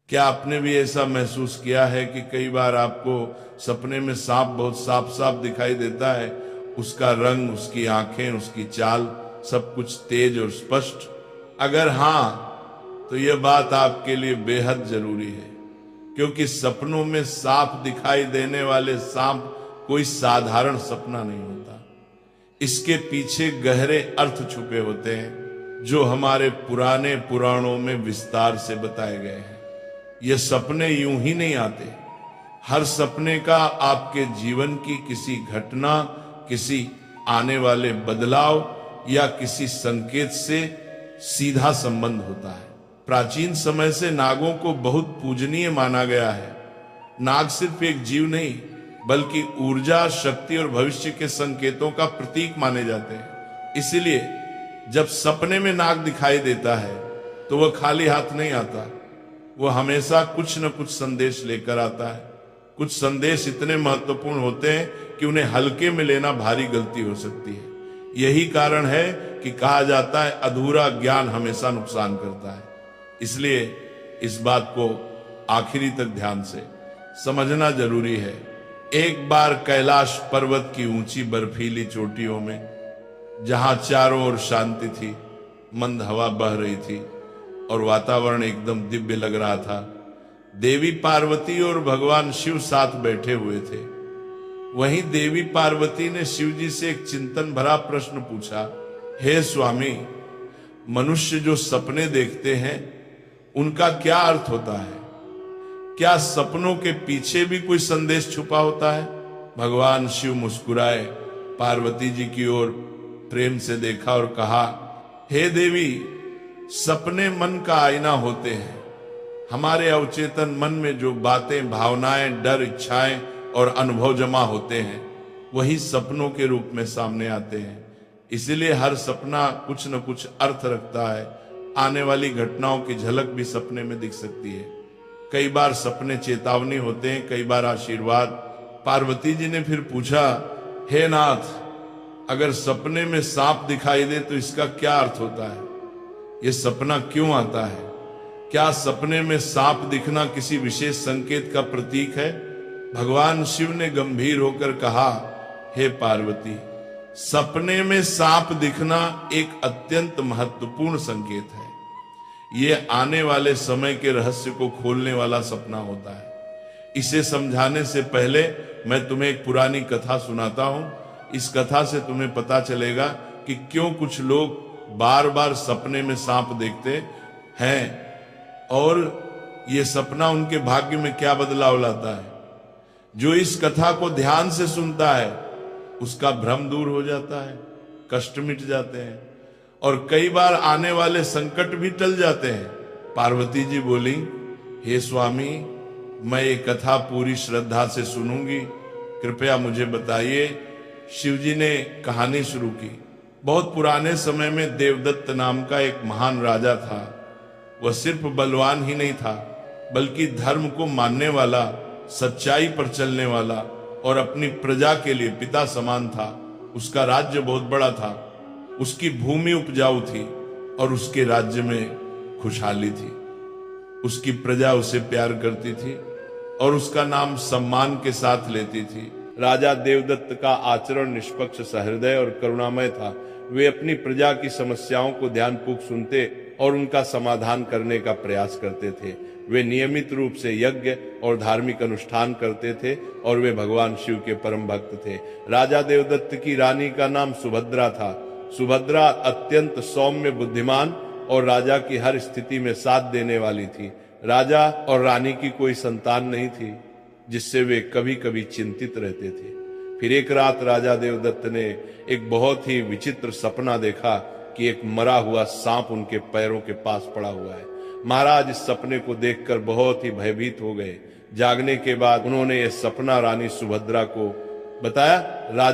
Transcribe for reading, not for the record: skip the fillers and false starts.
क्या आपने भी ऐसा महसूस किया है कि कई बार आपको सपने में सांप बहुत साफ साफ दिखाई देता है, उसका रंग, उसकी आंखें, उसकी चाल, सब कुछ तेज और स्पष्ट? अगर हां, तो यह बात आपके लिए बेहद जरूरी है, क्योंकि सपनों में साफ दिखाई देने वाले सांप कोई साधारण सपना नहीं होता। इसके पीछे गहरे अर्थ छुपे होते हैं, जो हमारे पुराने पुराणों में विस्तार से बताए गए हैं। ये सपने यूं ही नहीं आते। हर सपने का आपके जीवन की किसी घटना, किसी आने वाले बदलाव या किसी संकेत से सीधा संबंध होता है। प्राचीन समय से नागों को बहुत पूजनीय माना गया है। नाग सिर्फ एक जीव नहीं, बल्कि ऊर्जा, शक्ति और भविष्य के संकेतों का प्रतीक माने जाते हैं। इसीलिए जब सपने में नाग दिखाई देता है तो वह खाली हाथ नहीं आता। वो हमेशा कुछ न कुछ संदेश लेकर आता है। कुछ संदेश इतने महत्वपूर्ण होते हैं कि उन्हें हल्के में लेना भारी गलती हो सकती है। यही कारण है कि कहा जाता है, अधूरा ज्ञान हमेशा नुकसान करता है। इसलिए इस बात को आखिरी तक ध्यान से समझना जरूरी है। एक बार कैलाश पर्वत की ऊंची बर्फीली चोटियों में, जहां चारों ओर शांति थी, मंद हवा बह रही थी और वातावरण एकदम दिव्य लग रहा था, देवी पार्वती और भगवान शिव साथ बैठे हुए थे। वहीं देवी पार्वती ने शिव जी से एक चिंतन भरा प्रश्न पूछा, हे स्वामी, मनुष्य जो सपने देखते हैं उनका क्या अर्थ होता है? क्या सपनों के पीछे भी कोई संदेश छुपा होता है? भगवान शिव मुस्कुराए, पार्वती जी की ओर प्रेम से देखा और कहा, हे देवी, सपने मन का आईना होते हैं। हमारे अवचेतन मन में जो बातें, भावनाएं, डर, इच्छाएं और अनुभव जमा होते हैं, वही सपनों के रूप में सामने आते हैं। इसीलिए हर सपना कुछ न कुछ अर्थ रखता है। आने वाली घटनाओं की झलक भी सपने में दिख सकती है। कई बार सपने चेतावनी होते हैं, कई बार आशीर्वाद। पार्वती जी ने फिर पूछा, हे नाथ, अगर सपने में सांप दिखाई दे तो इसका क्या अर्थ होता है? यह सपना क्यों आता है? क्या सपने में सांप दिखना किसी विशेष संकेत का प्रतीक है? भगवान शिव ने गंभीर होकर कहा, हे पार्वती, सपने में सांप दिखना एक अत्यंत महत्वपूर्ण संकेत है। यह आने वाले समय के रहस्य को खोलने वाला सपना होता है। इसे समझाने से पहले मैं तुम्हें एक पुरानी कथा सुनाता हूं। इस कथा से तुम्हें पता चलेगा कि क्यों कुछ लोग बार बार सपने में सांप देखते हैं और यह सपना उनके भाग्य में क्या बदलाव लाता है। जो इस कथा को ध्यान से सुनता है उसका भ्रम दूर हो जाता है, कष्ट मिट जाते हैं और कई बार आने वाले संकट भी टल जाते हैं। पार्वती जी बोली, हे स्वामी, मैं ये कथा पूरी श्रद्धा से सुनूंगी, कृपया मुझे बताइए। शिवजी ने कहानी शुरू की। बहुत पुराने समय में देवदत्त नाम का एक महान राजा था। वह सिर्फ बलवान ही नहीं था, बल्कि धर्म को मानने वाला, सच्चाई पर चलने वाला और अपनी प्रजा के लिए पिता समान था। उसका राज्य बहुत बड़ा था, उसकी भूमि उपजाऊ थी और उसके राज्य में खुशहाली थी। उसकी प्रजा उसे प्यार करती थी और उसका नाम सम्मान के साथ लेती थी। राजा देवदत्त का आचरण निष्पक्ष, सहृदय और करुणामय था। वे अपनी प्रजा की समस्याओं को ध्यानपूर्वक सुनते और उनका समाधान करने का प्रयास करते थे। वे नियमित रूप से यज्ञ और धार्मिक अनुष्ठान करते थे और वे भगवान शिव के परम भक्त थे। राजा देवदत्त की रानी का नाम सुभद्रा था। सुभद्रा अत्यंत सौम्य, बुद्धिमान और राजा की हर स्थिति में साथ देने वाली थी। राजा और रानी की कोई संतान नहीं थी, जिससे वे कभी कभी चिंतित रहते थे। फिर एक रात राजा देवदत्त ने एक बहुत ही विचित्र सपना देखा कि एक मरा हुआ सांप उनके पैरों के पास पड़ा हुआ है। महाराज इस सपने को देखकर बहुत ही भयभीत हो गए। जागने के बाद उन्होंने यह सपना रानी सुभद्रा को बताया। राजा